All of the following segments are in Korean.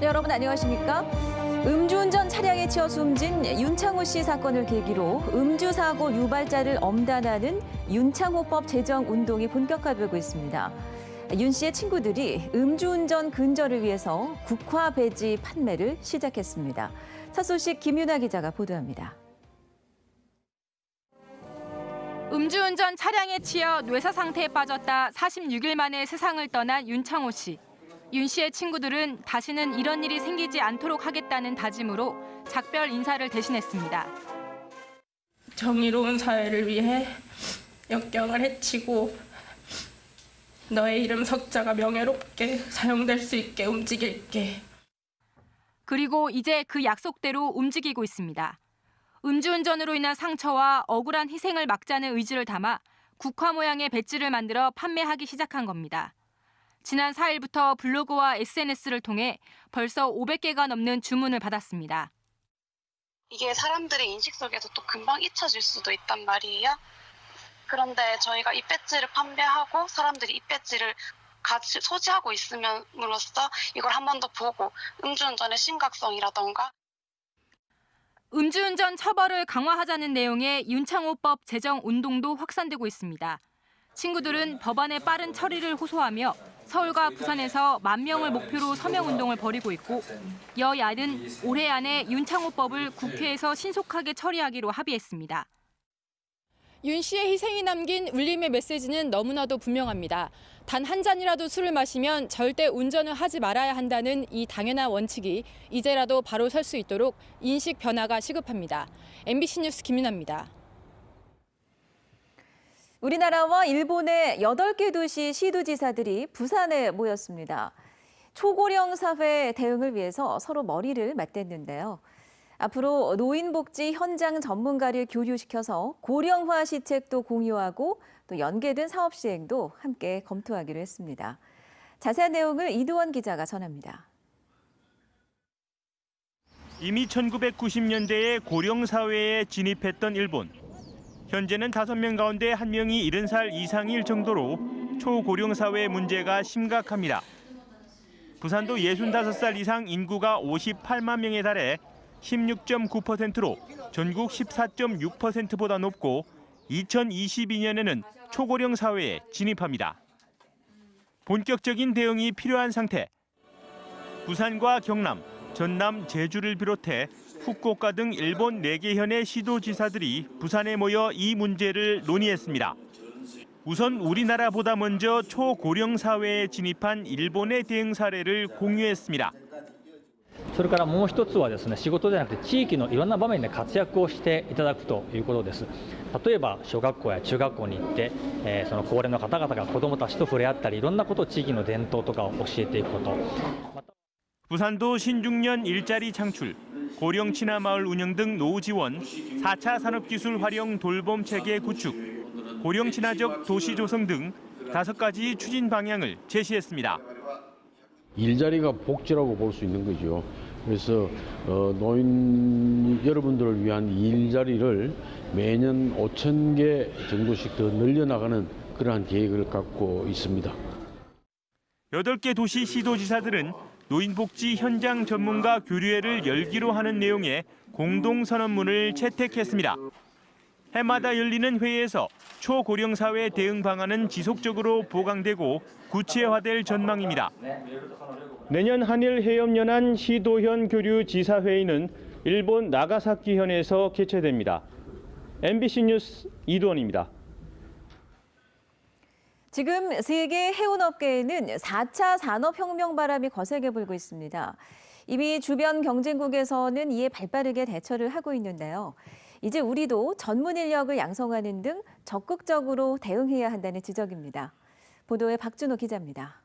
네, 여러분 안녕하십니까? 음주운전 차량에 치여 숨진 윤창호 씨 사건을 계기로 음주사고 유발자를 엄단하는 윤창호법 제정 운동이 본격화되고 있습니다. 윤 씨의 친구들이 음주운전 근절을 위해서 국화 배지 판매를 시작했습니다. 첫 소식 김윤아 기자가 보도합니다. 음주운전 차량에 치여 뇌사 상태에 빠졌다 46일 만에 세상을 떠난 윤창호 씨. 윤 씨의 친구들은 다시는 이런 일이 생기지 않도록 하겠다는 다짐으로 작별 인사를 대신했습니다. 정의로운 사회를 위해 역경을 헤치고 너의 이름 석자가 명예롭게 사용될 수 있게 움직일게. 그리고 이제 그 약속대로 움직이고 있습니다. 음주운전으로 인한 상처와 억울한 희생을 막자는 의지를 담아 국화 모양의 배지를 만들어 판매하기 시작한 겁니다. 지난 4일부터 블로그와 SNS를 통해 벌써 500개가 넘는 주문을 받았습니다. 이게 사람들의 인식 속에서 또 금방 잊혀질 수도 있단 말이에요. 그런데 저희가 이 배지를 판매하고 사람들이 이 배지를 같이 소지하고 있음으로써 이걸 한 번 더 보고 음주운전의 심각성이라던가 음주운전 처벌을 강화하자는 내용의 윤창호법 제정 운동도 확산되고 있습니다. 친구들은 법안의 빠른 처리를 호소하며 서울과 부산에서 10,000명을 목표로 서명운동을 벌이고 있고 여야는 올해 안에 윤창호법을 국회에서 신속하게 처리하기로 합의했습니다. 윤 씨의 희생이 남긴 울림의 메시지는 너무나도 분명합니다. 단 한 잔이라도 술을 마시면 절대 운전을 하지 말아야 한다는 이 당연한 원칙이 이제라도 바로 설 수 있도록 인식 변화가 시급합니다. MBC 뉴스 김윤아입니다. 우리나라와 일본의 8개 도시 시도지사들이 부산에 모였습니다. 초고령 사회 대응을 위해서 서로 머리를 맞댔는데요. 앞으로 노인복지 현장 전문가를 교류시켜서 고령화 시책도 공유하고 또 연계된 사업 시행도 함께 검토하기로 했습니다. 자세한 내용을 이두원 기자가 전합니다. 이미 1990년대에 고령 사회에 진입했던 일본. 현재는 5명 가운데 1명이 70살 이상일 정도로 초고령 사회 문제가 심각합니다. 부산도 65살 이상 인구가 58만 명에 달해 16.9%로 전국 14.6%보다 높고 2022년에는 초고령 사회에 진입합니다. 본격적인 대응이 필요한 상태. 부산과 경남, 전남, 제주를 비롯해 후쿠오카 등 일본 4개 현의 시도지사들이 부산에 모여 이 문제를 논의했습니다. 우선 우리나라보다 먼저 초고령 사회에 진입한 일본의 대응 사례를 공유했습니다. それからもう一つはですね、仕事じゃなくて地域のいろんな場面で活躍をしていただくということです。例えば小学校や中学校に行って、その高齢の方々が子どもたちと触れ合ったり、いろんなことを地域の伝統とかを教えていくこと。 부산도 신중년 일자리 창출, 고령 친화 마을 운영 등 노후 지원, 4차 산업기술 활용 돌봄 체계 구축, 고령 친화적 도시 조성 등 5가지 추진 방향을 제시했습니다. 일자리가 복지라고 볼 수 있는 거죠. 그래서 노인 여러분들을 위한 일자리를 매년 5,000개 정도씩 더 늘려나가는 그러한 계획을 갖고 있습니다. 8개 도시 시도지사들은 노인복지 현장 전문가 교류회를 열기로 하는 내용의 공동선언문을 채택했습니다. 해마다 열리는 회의에서 초고령 사회 대응 방안은 지속적으로 보강되고 구체화될 전망입니다. 내년 한일 해협연안 시도현 교류 지사회의는 일본 나가사키현에서 개최됩니다. MBC 뉴스 이두원입니다. 지금 세계 해운업계에는 4차 산업혁명 바람이 거세게 불고 있습니다. 이미 주변 경쟁국에서는 이에 발빠르게 대처를 하고 있는데요. 이제 우리도 전문 인력을 양성하는 등 적극적으로 대응해야 한다는 지적입니다. 보도에 박준호 기자입니다.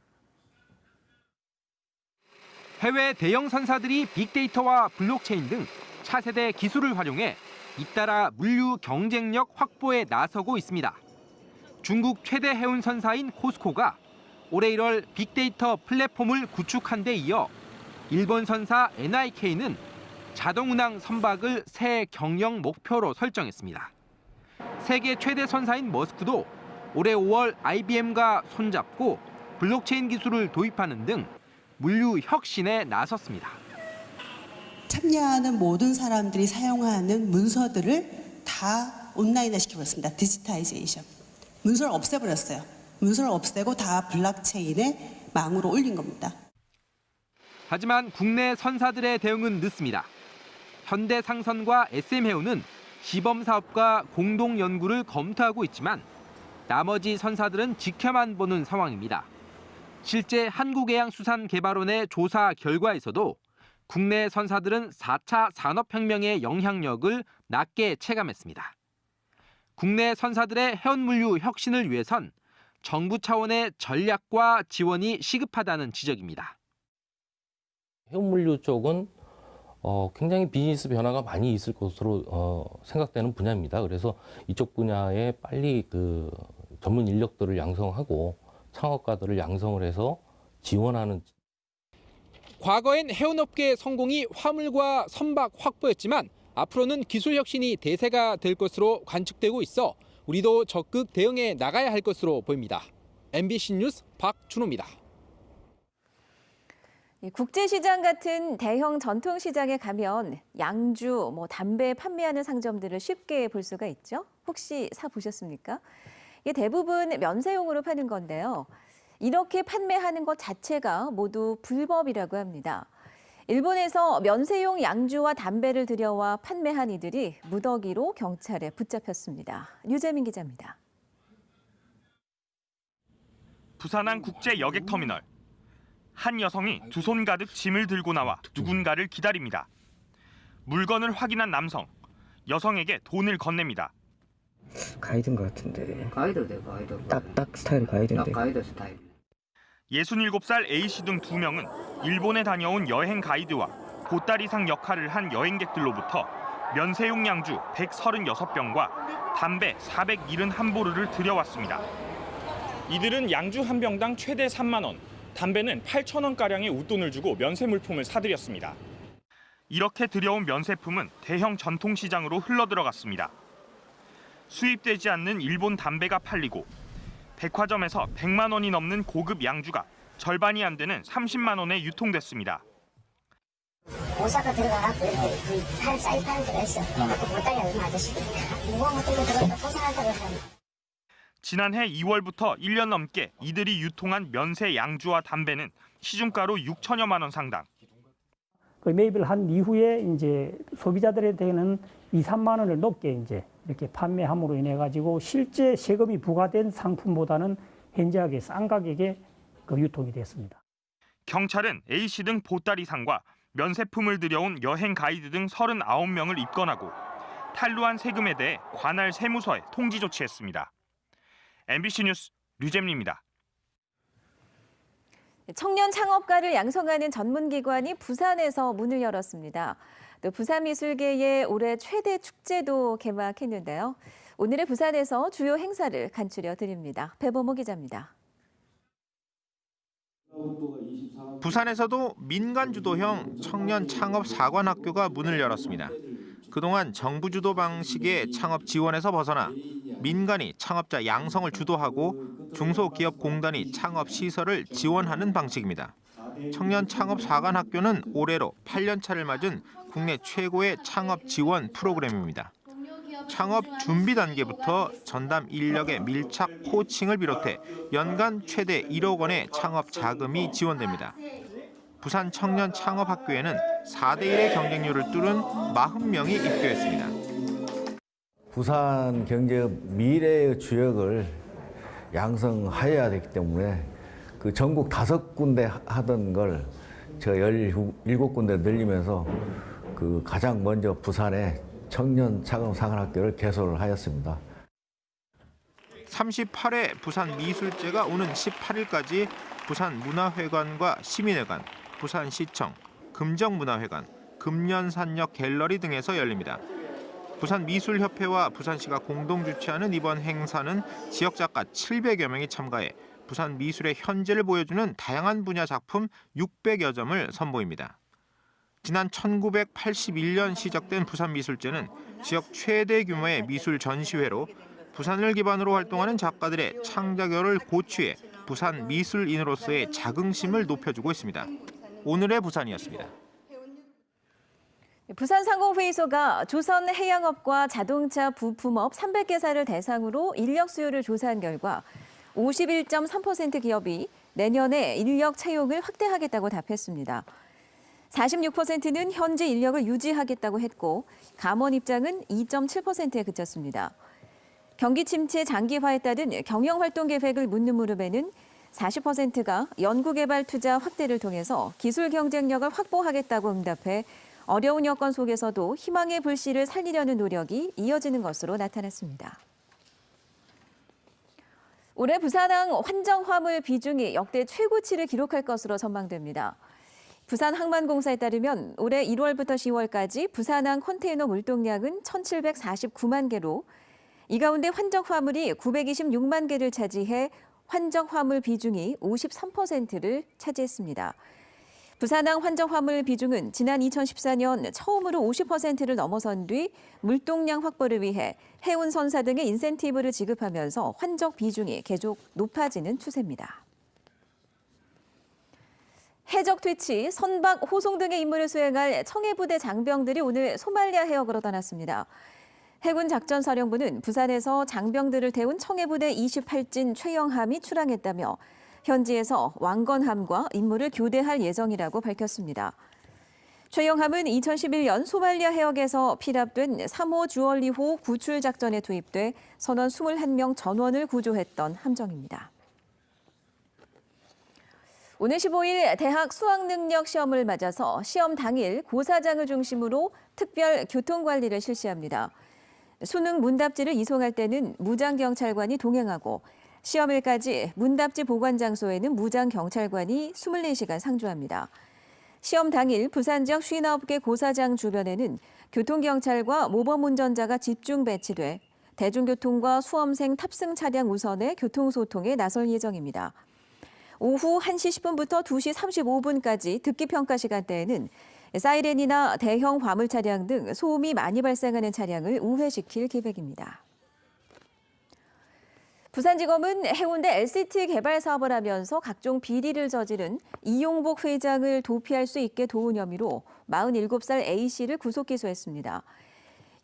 해외 대형 선사들이 빅데이터와 블록체인 등 차세대 기술을 활용해 잇따라 물류 경쟁력 확보에 나서고 있습니다. 중국 최대 해운 선사인 코스코가 올해 1월 빅데이터 플랫폼을 구축한 데 이어 일본 선사 NIK는 자동운항 선박을 새 경영 목표로 설정했습니다. 세계 최대 선사인 머스크도 올해 5월 IBM과 손잡고 블록체인 기술을 도입하는 등 물류 혁신에 나섰습니다. 참여하는 모든 사람들이 사용하는 문서들을 다 온라인화 시켜버렸습니다. 디지타이제이션. 문서를 없애버렸어요. 문서를 없애고 다 블록체인의 망으로 올린 겁니다. 하지만 국내 선사들의 대응은 늦습니다. 현대상선과 SM해운은 시범사업과 공동 연구를 검토하고 있지만 나머지 선사들은 지켜만 보는 상황입니다. 실제 한국해양수산개발원의 조사 결과에서도 국내 선사들은 4차 산업혁명의 영향력을 낮게 체감했습니다. 국내 선사들의 해운물류 혁신을 위해선 정부 차원의 전략과 지원이 시급하다는 지적입니다. 해운물류 쪽은 굉장히 비즈니스 변화가 많이 있을 것으로 생각되는 분야입니다. 그래서 이쪽 분야에 빨리 그 전문 인력들을 양성하고 창업가들을 양성을 해서 지원하는. 과거엔 해운업계의 성공이 화물과 선박 확보였지만 앞으로는 기술 혁신이 대세가 될 것으로 관측되고 있어 우리도 적극 대응해 나가야 할 것으로 보입니다. MBC 뉴스 박준호입니다. 국제시장 같은 대형 전통시장에 가면 양주, 담배 판매하는 상점들을 쉽게 볼 수가 있죠. 혹시 사보셨습니까? 이게 대부분 면세용으로 파는 건데요. 이렇게 판매하는 것 자체가 모두 불법이라고 합니다. 일본에서 면세용 양주와 담배를 들여와 판매한 이들이 무더기로 경찰에 붙잡혔습니다. 류재민 기자입니다. 부산항 국제 여객터미널. 한 여성이 두 손 가득 짐을 들고 나와 누군가를 기다립니다. 물건을 확인한 남성, 여성에게 돈을 건넵니다. 가이드인 것 같은데. 가이드돼, 가이드. 딱 스타일이 가이드인데. 딱 가이드 스타일. 67살 A씨 등 2명은 일본에 다녀온 여행 가이드와 보따리상 역할을 한 여행객들로부터 면세용 양주 136병과 담배 471보루를 들여왔습니다. 이들은 양주 한 병당 최대 3만 원, 담배는 8,000원가량의 웃돈을 주고 면세 물품을 사들였습니다. 이렇게 들여온 면세품은 대형 전통시장으로 흘러들어갔습니다. 수입되지 않는 일본 담배가 팔리고 백화점에서 100만 원이 넘는 고급 양주가 절반이 안 되는 30만 원에 유통됐습니다. 오사카 들어가갖고 이렇게 팔 사이판을 들어있어. 그 보따리 얼마 아저씨. 무거운 것들도 들어있고 포장한다고 하는. 지난해 2월부터 1년 넘게 이들이 유통한 면세 양주와 담배는 시중가로 6천여만 원 상당. 그 매입을 한 이후에 이제 소비자들한테는 2, 3만 원을 높게 이제 이렇게 판매함으로 인해 가지고 실제 세금이 부과된 상품보다는 현저하게 싼 가격에 그 유통이 됐습니다. 경찰은 A씨 등 보따리상과 면세품을 들여온 여행 가이드 등 39명을 입건하고 탈루한 세금에 대해 관할 세무서에 통지 조치했습니다. MBC 뉴스 류잼리입니다. 청년 창업가를 양성하는 전문기관이 부산에서 문을 열었습니다. 또 부산미술계의 올해 최대 축제도 개막했는데요. 오늘의 부산에서 주요 행사를 간추려 드립니다. 배범호 기자입니다. 부산에서도 민간 주도형 청년 창업 사관학교가 문을 열었습니다. 그동안 정부 주도 방식의 창업 지원에서 벗어나 민간이 창업자 양성을 주도하고 중소기업공단이 창업 시설을 지원하는 방식입니다. 청년 창업 사관학교는 올해로 8년차를 맞은 국내 최고의 창업 지원 프로그램입니다. 창업 준비 단계부터 전담 인력의 밀착 코칭을 비롯해 연간 최대 1억 원의 창업 자금이 지원됩니다. 부산 청년 창업학교에는 4대1의 경쟁률을 뚫은 40명이 입교했습니다. 부산 경제 미래의 주역을 양성하여야 되기 때문에 그 전국 5군데 하던 걸 제가 17군데 늘리면서 그 가장 먼저 부산에 청년 창업 사관학교를 개설을 하였습니다. 38회 부산 미술제가 오는 18일까지 부산 문화회관과 시민회관, 부산시청, 금정문화회관, 금년산역 갤러리 등에서 열립니다. 부산미술협회와 부산시가 공동 주최하는 이번 행사는 지역작가 700여 명이 참가해 부산 미술의 현재를 보여주는 다양한 분야 작품 600여 점을 선보입니다. 지난 1981년 시작된 부산미술제는 지역 최대 규모의 미술 전시회로 부산을 기반으로 활동하는 작가들의 창작열을 고취해 부산 미술인으로서의 자긍심을 높여주고 있습니다. 오늘의 부산이었습니다. 부산상공회의소가 조선해양업과 자동차 부품업 300개사를 대상으로 인력 수요를 조사한 결과 51.3% 기업이 내년에 인력 채용을 확대하겠다고 답했습니다. 46%는 현재 인력을 유지하겠다고 했고 감원 입장은 2.7%에 그쳤습니다. 경기 침체 장기화에 따른 경영활동 계획을 묻는 물음에는 40%가 연구개발 투자 확대를 통해서 기술 경쟁력을 확보하겠다고 응답해 어려운 여건 속에서도 희망의 불씨를 살리려는 노력이 이어지는 것으로 나타났습니다. 올해 부산항 환정화물 비중이 역대 최고치를 기록할 것으로 전망됩니다. 부산항만공사에 따르면 올해 1월부터 10월까지 부산항 컨테이너 물동량은 1,749만 개로 이 가운데 환정화물이 926만 개를 차지해 환정화물 비중이 53%를 차지했습니다. 부산항 환정화물 비중은 지난 2014년 처음으로 50%를 넘어선 뒤 물동량 확보를 위해 해운선사 등의 인센티브를 지급하면서 환적 비중이 계속 높아지는 추세입니다. 해적 퇴치, 선박, 호송 등의 임무를 수행할 청해부대 장병들이 오늘 소말리아 해역으로 떠났습니다. 해군 작전사령부는 부산에서 장병들을 태운 청해부대 28진 최영함이 출항했다며 현지에서 왕건함과 임무를 교대할 예정이라고 밝혔습니다. 최영함은 2011년 소말리아 해역에서 피랍된 3호 주얼리호 구출 작전에 투입돼 선원 21명 전원을 구조했던 함정입니다. 오늘 15일 대학 수학능력 시험을 맞아서 시험 당일 고사장을 중심으로 특별 교통관리를 실시합니다. 수능 문답지를 이송할 때는 무장경찰관이 동행하고 시험일까지 문답지 보관 장소에는 무장경찰관이 24시간 상주합니다. 시험 당일 부산 지역 59개 고사장 주변에는 교통경찰과 모범운전자가 집중 배치돼 대중교통과 수험생 탑승 차량 우선의 교통소통에 나설 예정입니다. 오후 1시 10분부터 2시 35분까지 듣기평가 시간대에는 사이렌이나 대형 화물 차량 등 소음이 많이 발생하는 차량을 우회시킬 계획입니다. 부산지검은 해운대 LCT 개발 사업을 하면서 각종 비리를 저지른 이용복 회장을 도피할 수 있게 도운 혐의로 47살 A씨를 구속 기소했습니다.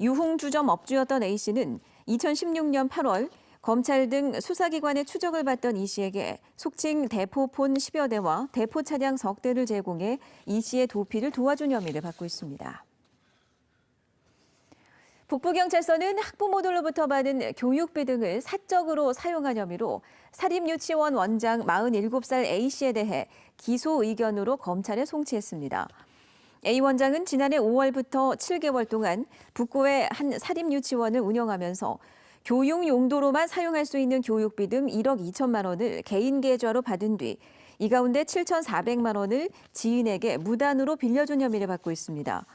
유흥주점 업주였던 A씨는 2016년 8월 검찰 등 수사기관의 추적을 받던 이 씨에게 속칭 대포폰 10여 대와 대포 차량 석 대를 제공해 이 씨의 도피를 도와준 혐의를 받고 있습니다. 북부경찰서는 학부모들로부터 받은 교육비 등을 사적으로 사용한 혐의로 사립유치원 원장 47살 A씨에 대해 기소 의견으로 검찰에 송치했습니다. A 원장은 지난해 5월부터 7개월 동안 북구의 한 사립유치원을 운영하면서 교육 용도로만 사용할 수 있는 교육비 등 1억 2천만 원을 개인 계좌로 받은 뒤 이 가운데 7,400만 원을 지인에게 무단으로 빌려준 혐의를 받고 있습니다.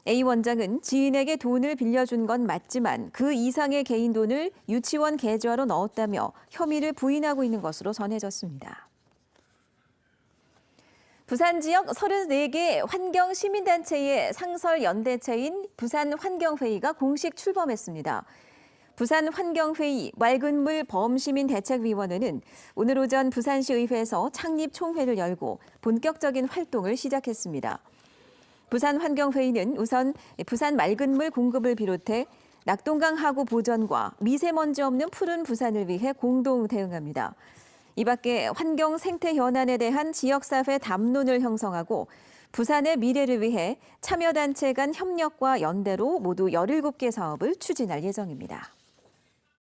A 원장은 지인에게 돈을 빌려준 건 맞지만 그 이상의 개인 돈을 유치원 계좌로 넣었다며 혐의를 부인하고 있는 것으로 전해졌습니다. 부산 지역 34개 환경시민단체의 상설연대체인 부산환경회의가 공식 출범했습니다. 부산환경회의 맑은물 범시민대책위원회는 오늘 오전 부산시의회에서 창립 총회를 열고 본격적인 활동을 시작했습니다. 부산환경회의는 우선 부산 맑은물 공급을 비롯해 낙동강 하구 보전과 미세먼지 없는 푸른 부산을 위해 공동 대응합니다. 이 밖에 환경 생태 현안에 대한 지역사회 담론을 형성하고 부산의 미래를 위해 참여단체 간 협력과 연대로 모두 17개 사업을 추진할 예정입니다.